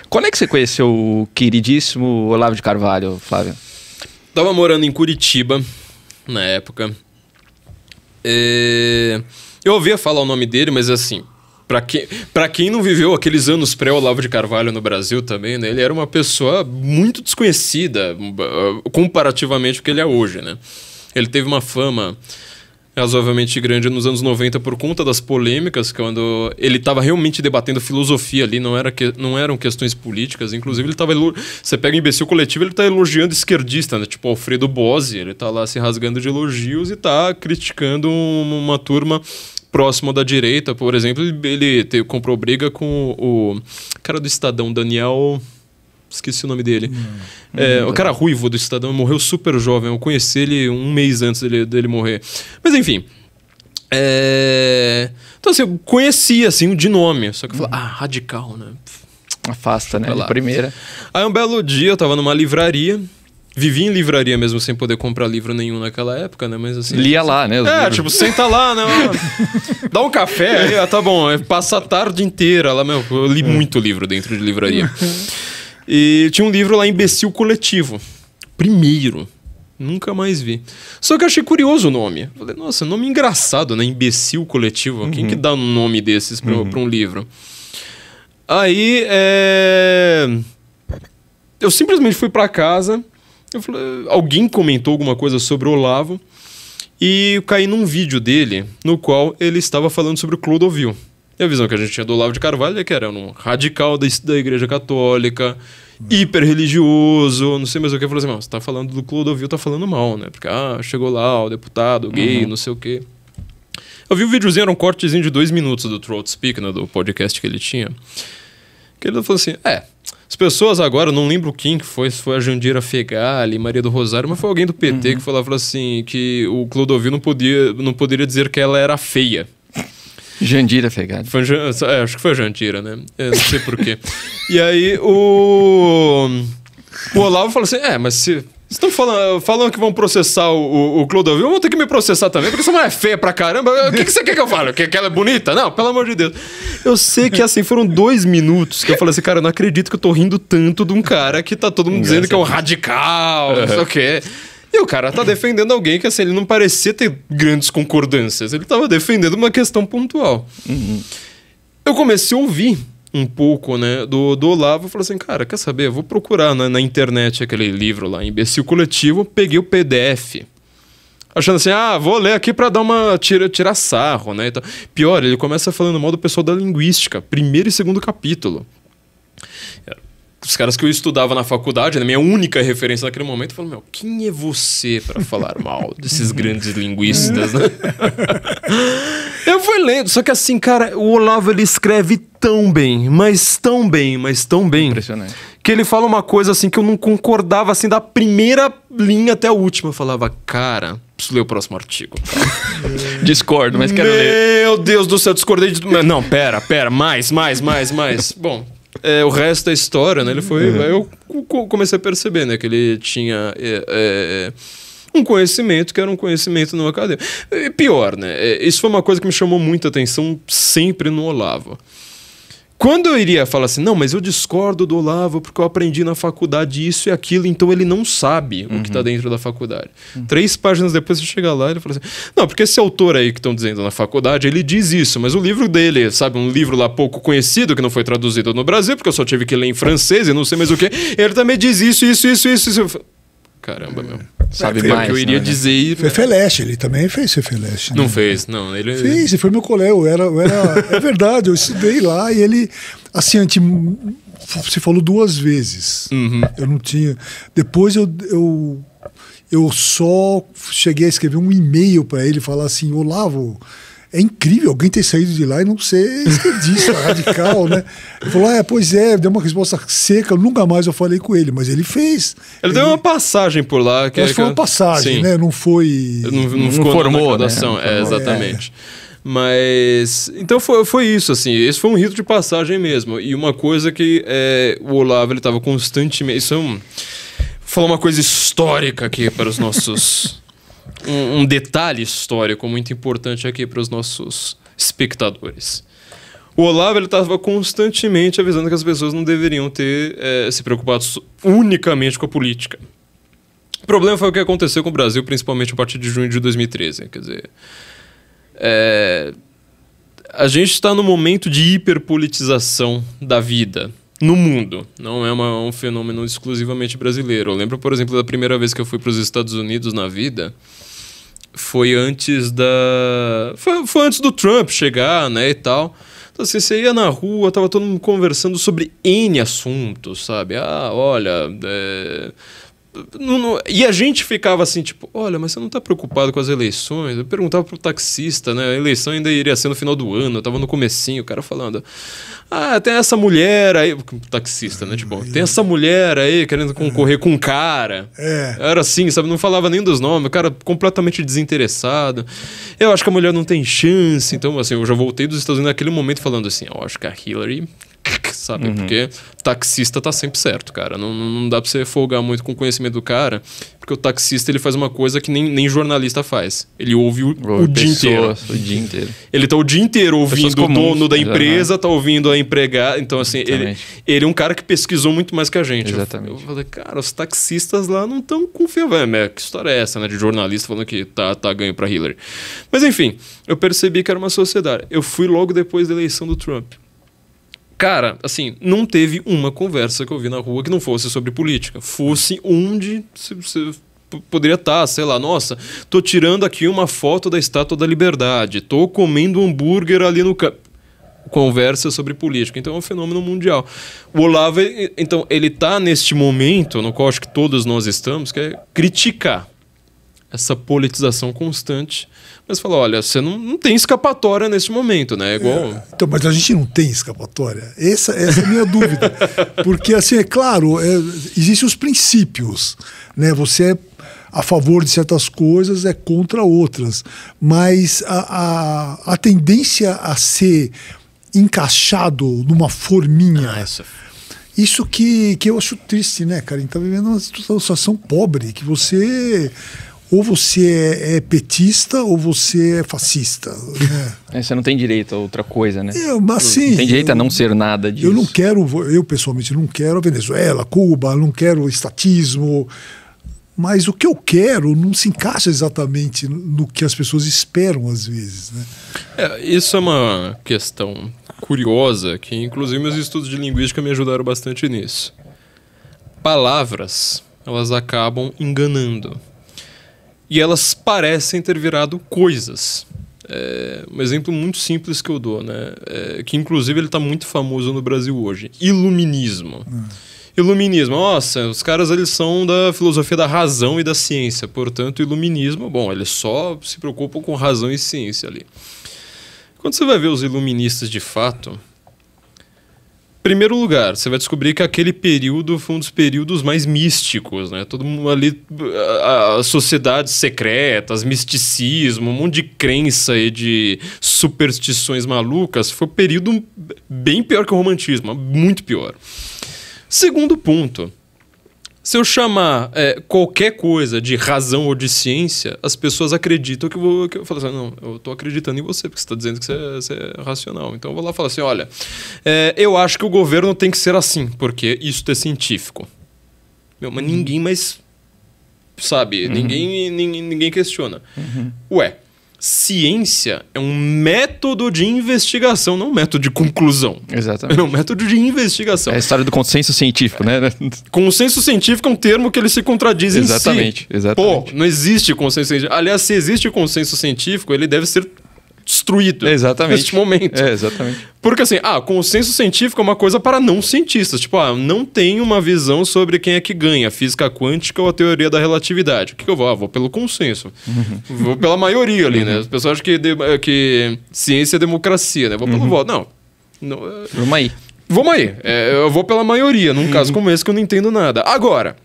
Quando é que você conheceu o queridíssimo Olavo de Carvalho, Flávio? Tava morando em Curitiba na época. Eu ouvia falar o nome dele, mas assim, pra quem não viveu aqueles anos pré-Olavo de Carvalho no Brasil também, né? Ele era uma pessoa muito desconhecida comparativamente ao que ele é hoje, né? Ele teve uma fama razoavelmente grande nos anos 90 por conta das polêmicas, quando ele estava realmente debatendo filosofia ali, não eram questões políticas. Inclusive, ele estava... Você pega o Imbecil Coletivo, ele está elogiando esquerdista, né? Tipo Alfredo Bozzi, ele está lá se rasgando de elogios e está criticando uma turma próxima da direita. Por exemplo, ele comprou briga com o cara do Estadão, Daniel... Esqueci o nome dele. O cara ruivo do Estadão morreu super jovem. Eu conheci ele um mês antes dele morrer. Mas enfim. Então assim, eu conhecia assim, de nome. Só que eu falei, radical, né? Afasta, né? De primeira. Aí um belo dia eu tava numa livraria. Vivi em livraria mesmo sem poder comprar livro nenhum naquela época, né? Mas assim... Lia lá, né? Tipo, senta lá, né? Dá um café, aí, tá bom. Passa a tarde inteira lá, meu. Eu li muito livro dentro de livraria. E tinha um livro lá, Imbecil Coletivo. Primeiro. Nunca mais vi. Só que eu achei curioso o nome. Falei, nossa, nome engraçado, né? Imbecil Coletivo. Quem que dá um nome desses pra um livro? Aí, eu simplesmente fui pra casa. Eu falei, alguém comentou alguma coisa sobre o Olavo. E eu caí num vídeo dele, no qual ele estava falando sobre o Clodovil. E a visão que a gente tinha do Olavo de Carvalho é que era um radical da Igreja Católica, hiper religioso, não sei mais o que. Eu falei assim, você tá falando do Clodovil, tá falando mal, né? Porque, chegou lá o deputado gay, não sei o quê. Eu vi o videozinho, era um cortezinho de 2 minutos do Throat Speak, né, do podcast que ele tinha. Que ele falou assim, as pessoas agora, não lembro quem que foi, se foi a Jandira Fegali, Maria do Rosário, mas foi alguém do PT que falou assim, que o Clodovil não poderia dizer que ela era feia. Jandira Fegali. Acho que foi a Jandira, né? Não sei porquê. E aí o Olavo falou assim, mas se... Vocês estão falando que vão processar o Clodovil, vão ter que me processar também, porque essa mulher é feia pra caramba. O que você quer que eu fale? Que ela é bonita? Não, pelo amor de Deus. Eu sei que assim, foram 2 minutos que eu falei assim, cara, eu não acredito que eu tô rindo tanto de um cara que tá todo mundo dizendo que é um radical, não sei o quê. E o cara tá defendendo alguém que assim, ele não parecia ter grandes concordâncias. Ele tava defendendo uma questão pontual. Eu comecei a ouvir um pouco, né, do Olavo. Eu falei assim, cara, quer saber? Eu vou procurar na internet aquele livro lá, Imbecil Coletivo. Peguei o PDF. Achando assim, vou ler aqui pra dar uma... tirar sarro, né? Então, pior, ele começa falando mal do pessoal da linguística. 1º e 2º capítulo. Os caras que eu estudava na faculdade, né, minha única referência naquele momento, eu falei, quem é você para falar mal desses grandes linguistas, né? Eu fui lendo, só que assim, cara, o Olavo, ele escreve tão bem, mas tão bem, impressionante, que ele fala uma coisa assim que eu não concordava, assim, da primeira linha até a última. Eu falava, cara, preciso ler o próximo artigo. Discordo, mas quero ler. Meu Deus do céu, discordei de... Não, pera, mais. Bom... o resto da história, né? Ele foi... Eu comecei a perceber, né? Que ele tinha um conhecimento que era um conhecimento não acadêmico. E pior, né? Isso foi uma coisa que me chamou muita atenção sempre no Olavo. Quando eu iria falar assim, não, mas eu discordo do Olavo porque eu aprendi na faculdade isso e aquilo, então ele não sabe o que está dentro da faculdade. 3 páginas depois você chega lá e ele fala assim, não, porque esse autor aí que estão dizendo na faculdade, ele diz isso, mas o livro dele, sabe, um livro lá pouco conhecido, que não foi traduzido no Brasil, porque eu só tive que ler em francês e não sei mais o que, ele também diz isso. Caramba, meu. Sabe mais, que eu iria dizer... Fefeleste, ele também fez Fefeleste. Não fez, não. Ele fez, ele foi meu colega. É verdade, eu estudei lá e ele... Assim, você falou 2 vezes. Eu não tinha... Depois eu só cheguei a escrever um e-mail para ele, falar assim, Olavo... É incrível alguém ter saído de lá e não ser esquerdista, radical, né? Ele falou, pois é, deu uma resposta seca, nunca mais eu falei com ele, mas ele fez. Ele deu uma passagem por lá. Acho que foi uma passagem, sim, né? Não foi... Não formou, né? Exatamente. Mas... Então foi isso, assim. Esse foi um rito de passagem mesmo. E uma coisa que o Olavo, ele estava constantemente... Isso é Vou falar uma coisa histórica aqui para os nossos... Um detalhe histórico muito importante aqui para os nossos espectadores. O Olavo, ele estava constantemente avisando que as pessoas não deveriam ter se preocupado unicamente com a política. O problema foi o que aconteceu com o Brasil, principalmente a partir de junho de 2013. Quer dizer, a gente está no momento de hiperpolitização da vida no mundo. Não é um fenômeno exclusivamente brasileiro. Eu lembro, por exemplo, da primeira vez que eu fui para os Estados Unidos na vida... Foi antes foi antes do Trump chegar, né, e tal. Então, assim, você ia na rua, tava todo mundo conversando sobre N assuntos, sabe? Ah, olha... E a gente ficava assim, tipo, olha, mas você não tá preocupado com as eleições? Eu perguntava pro taxista, né? A eleição ainda iria ser no final do ano, eu tava no comecinho, o cara falando... Ah, tem essa mulher aí... Taxista, né? Tipo, tem essa mulher aí querendo concorrer com um cara. Era assim, sabe? Não falava nem dos nomes, o cara completamente desinteressado. Eu acho que a mulher não tem chance. Então, assim, eu já voltei dos Estados Unidos naquele momento falando assim, eu acho que a Hillary... Sabe? Porque taxista tá sempre certo, cara. Não dá pra você folgar muito com o conhecimento do cara, porque o taxista ele faz uma coisa que nem jornalista faz. Ele ouve o dia inteiro. O dia inteiro. Ele tá o dia inteiro ouvindo o dono da empresa, tá ouvindo a empregada. Então, assim, ele é um cara que pesquisou muito mais que a gente. Exatamente. Eu falei, cara, os taxistas lá não estão confiando. Que história é essa, né? De jornalista falando que tá ganho pra Hillary. Mas, enfim, eu percebi que era uma sociedade. Eu fui logo depois da eleição do Trump. Cara, assim, não teve uma conversa que eu vi na rua que não fosse sobre política. Fosse onde você poderia estar, sei lá, nossa, tô tirando aqui uma foto da Estátua da Liberdade, tô comendo hambúrguer ali no campo. Conversa sobre política. Então é um fenômeno mundial. O Olavo, então, ele tá neste momento, no qual acho que todos nós estamos, que é criticar essa politização constante, mas falar, olha, você não tem escapatória nesse momento, né? É igual... Então, mas a gente não tem escapatória. Essa é a minha dúvida. Porque, assim, é claro, existem os princípios, né? Você é a favor de certas coisas, é contra outras. Mas a tendência a ser encaixado numa forminha... Isso que eu acho triste, né, cara? A gente tá vivendo uma situação pobre, que você... Ou você é petista ou você é fascista. Né? Você não tem direito a outra coisa, né? Assim, não tem direito a não ser nada disso. Eu pessoalmente não quero a Venezuela, Cuba, não quero estatismo. Mas o que eu quero não se encaixa exatamente no que as pessoas esperam às vezes. Né? Isso é uma questão curiosa, que inclusive meus estudos de linguística me ajudaram bastante nisso. Palavras, elas acabam enganando. E elas parecem ter virado coisas. Um exemplo muito simples que eu dou, né? Que inclusive ele está muito famoso no Brasil hoje. Iluminismo. Iluminismo, nossa, os caras eles são da filosofia da razão e da ciência. Portanto, iluminismo, bom, eles só se preocupam com razão e ciência ali. Quando você vai ver os iluministas de fato... Primeiro lugar, você vai descobrir que aquele período foi um dos períodos mais místicos, né? Todo mundo ali, as sociedades secretas, misticismo, um monte de crença e de superstições malucas. Foi um período bem pior que o romantismo, muito pior. Segundo ponto, se eu chamar qualquer coisa de razão ou de ciência, as pessoas acreditam que eu falo assim, não, eu tô acreditando em você, porque você está dizendo que você é racional. Então eu vou lá e falo assim, olha, eu acho que o governo tem que ser assim, porque isso é científico. Mas ninguém mais sabe, ninguém questiona. Ué, ciência é um método de investigação, não um método de conclusão. Exatamente. É um método de investigação. É a história do consenso científico, né? Consenso científico é um termo que ele se contradiz em si. Exatamente. Pô, não existe consenso científico. Aliás, se existe consenso científico, ele deve ser destruído. Exatamente. Neste momento. Exatamente. Porque assim, consenso científico é uma coisa para não cientistas. Tipo, não tem uma visão sobre quem é que ganha, física quântica ou a teoria da relatividade. O que eu vou? Vou pelo consenso. Vou pela maioria ali, né? As pessoas acham que ciência é democracia, né? Vou pelo voto. Não. Vamos aí. Vamos aí. Eu vou pela maioria, num caso como esse que eu não entendo nada. Agora,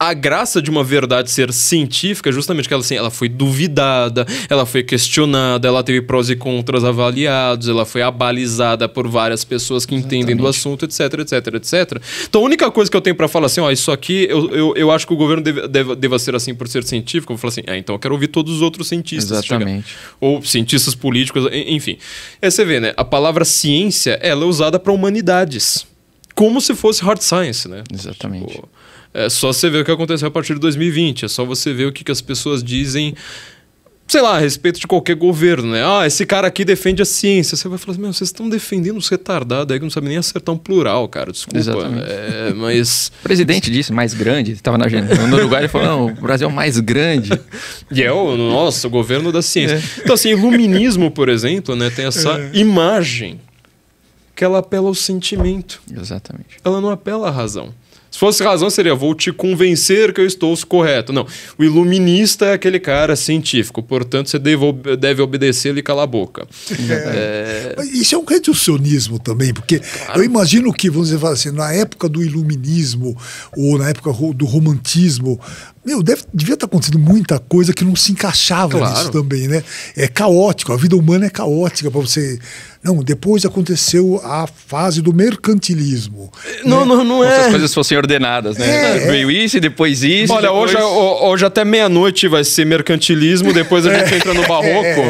a graça de uma verdade ser científica é justamente que ela, assim, ela foi duvidada, ela foi questionada, ela teve prós e contras avaliados, ela foi abalizada por várias pessoas que entendem do assunto, etc, etc, etc. Então a única coisa que eu tenho pra falar assim, ó, isso aqui eu acho que o governo deva ser assim por ser científico, eu vou falar assim, então eu quero ouvir todos os outros cientistas. Exatamente. Ou cientistas políticos, enfim. Aí você vê, né, a palavra ciência, ela é usada pra humanidades. Como se fosse hard science, né? Exatamente. Tipo, é só você ver o que aconteceu a partir de 2020. É só você ver o que as pessoas dizem, sei lá, a respeito de qualquer governo, né? Ah, esse cara aqui defende a ciência. Você vai falar assim, meu, vocês estão defendendo os retardados aí que não sabem nem acertar um plural, cara. Desculpa. Exatamente. Mas... O presidente disse mais grande, estava no Uruguai, ele falou, não, o Brasil é o mais grande. E é o governo da ciência. Então, assim, iluminismo, por exemplo, né, tem essa imagem que ela apela ao sentimento. Exatamente. Ela não apela à razão. Se fosse razão, seria vou te convencer que eu estou correto. Não. O iluminista é aquele cara científico. Portanto, você deve obedecer-lhe e calar a boca. Isso é um reducionismo também, porque eu imagino que, vamos dizer assim, na época do iluminismo ou na época do romantismo, devia estar acontecendo muita coisa que não se encaixava nisso também, né? É caótico, a vida humana é caótica para você... Não, depois aconteceu a fase do mercantilismo. Não, né? não é. Como se as coisas fossem ordenadas, né? Veio isso e depois isso. Olha, depois... hoje até meia-noite vai ser mercantilismo, depois a gente entra no barroco.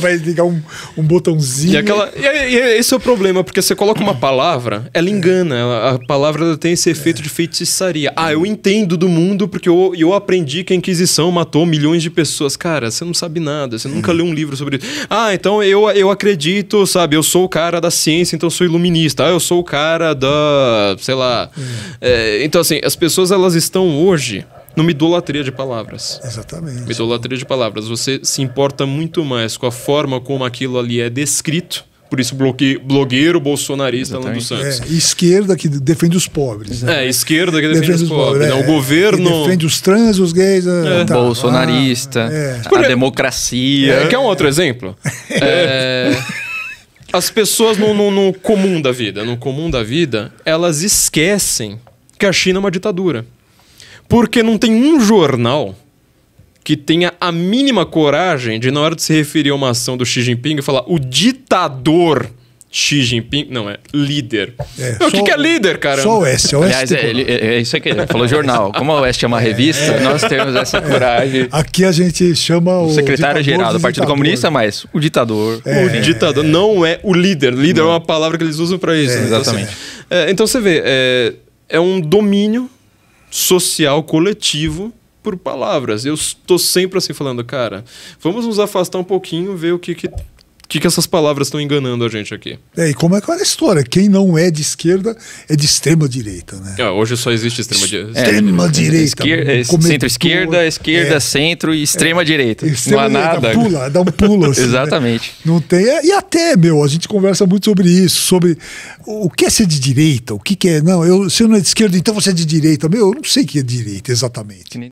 Vai ligar um botãozinho. E esse é o problema, porque você coloca uma palavra, ela engana. A palavra ela tem esse efeito de feitiçaria. Ah, eu entendo do mundo porque eu aprendi que a Inquisição matou milhões de pessoas. Cara, você não sabe nada, você nunca leu um livro sobre isso. Ah, então eu acredito, sabe, eu sou o cara da ciência, então eu sou iluminista. Ah, eu sou o cara da, sei lá. Então, assim, as pessoas elas estão hoje numa idolatria de palavras. Exatamente. Uma idolatria de palavras. Você se importa muito mais com a forma como aquilo ali é descrito. Por isso, blogueiro bolsonarista Lando Santos. Esquerda que defende os pobres. Né? Esquerda que defende os pobres. O governo... defende os trans, os gays. Bolsonarista. A democracia. Quer um outro exemplo? As pessoas no comum da vida, elas esquecem que a China é uma ditadura. Porque não tem um jornal que tenha a mínima coragem de, na hora de se referir a uma ação do Xi Jinping, falar o ditador Xi Jinping. Não, é líder. O que é líder, cara? Só o Oeste. Aliás, é isso aqui. Ele falou jornal. Como a Oeste é uma revista, nós temos essa coragem. Aqui a gente chama o secretário-geral do Partido Comunista, mas o ditador. O ditador não é o líder. Líder é uma palavra que eles usam para isso. Exatamente. Então você vê, é um domínio social coletivo por palavras. Eu estou sempre assim falando, cara, vamos nos afastar um pouquinho, ver o que essas palavras estão enganando a gente aqui. E como é que é a história? Quem não é de esquerda é de extrema direita, né? Hoje só existe extrema direita. Extrema direita. Centro-esquerda, esquerda, centro e extrema direita. Não há nada. Dá um pulo. Assim, exatamente. Né? Não tem. E até, a gente conversa muito sobre isso, sobre o que é ser de direita, o que é. Não, se eu não é de esquerda, então você é de direita. Eu não sei o que é direita exatamente.